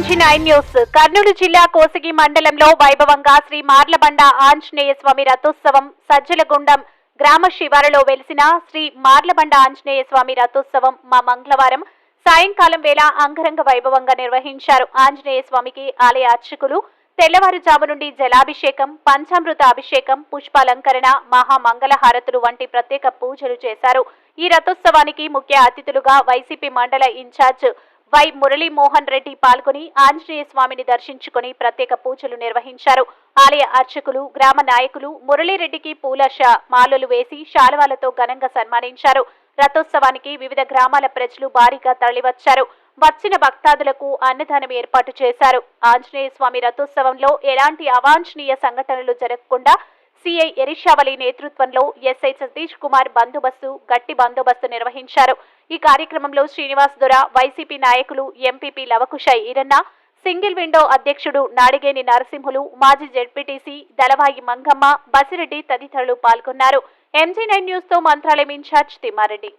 MG9 news. Kurnool జిల్లా కోసిగి మండలంలో వైభవంగా శ్రీ మార్లబండ ఆంజనేయ స్వామి రథోత్సవం సజ్జలగుండం గ్రామ శివారులో వెలిసిన శ్రీ మార్లబండ ఆంజనేయ స్వామి రథోత్సవం మంగళవారం సాయంకాలం వేళ అంగరంగ వైభవంగా నిర్వహించారు. ఆంజనేయ స్వామికి ఆలయ అర్చకులు తెల్లవారుజాము నుండి జలాభిషేకం, పంచామృత అభిషేకం, పుష్పాలంకరణ, మహామంగళహారతులు వంటి ప్రత్యేక పూజలు చేశారు. ఈ రథోత్సవానికి ముఖ్య అతిథులుగా వైసీపీ మండల ఇన్ఛార్జ్ వై మురళీమోహన్ రెడ్డి పాల్గొని ఆంజనేయ స్వామిని దర్శించుకుని ప్రత్యేక పూజలు నిర్వహించారు. ఆలయ అర్చకులు, గ్రామ నాయకులు మురళీరెడ్డికి పూల మాలలు వేసి శాలువాలతో ఘనంగా సన్మానించారు. రథోత్సవానికి వివిధ గ్రామాల ప్రజలు భారీగా తరలివచ్చారు. వచ్చిన భక్తాదులకు అన్నదానం ఏర్పాటు చేశారు. ఆంజనేయ స్వామి రథోత్సవంలో ఎలాంటి అవాంఛనీయ సంఘటనలు జరగకుండా సిఐ ఎరిషావలి నేతృత్వంలో ఎస్ఐ సతీష్ కుమార్ గట్టి బందోబస్తు నిర్వహించారు. ఈ కార్యక్రమంలో శ్రీనివాస్ దొర, వైసీపీ నాయకులు, MPP Lavakusha Eeranna, single window అధ్యక్షుడు నాడిగేని నరసింహులు, మాజీ జెడ్పీటీసీ దళవాయి మంగమ్మ, బసిరెడ్డి తదితరులు పాల్గొన్నారు. MG9 న్యూస్ తో మంత్రాలయం ఇన్ఛార్జ్ తిమ్మారెడ్డి.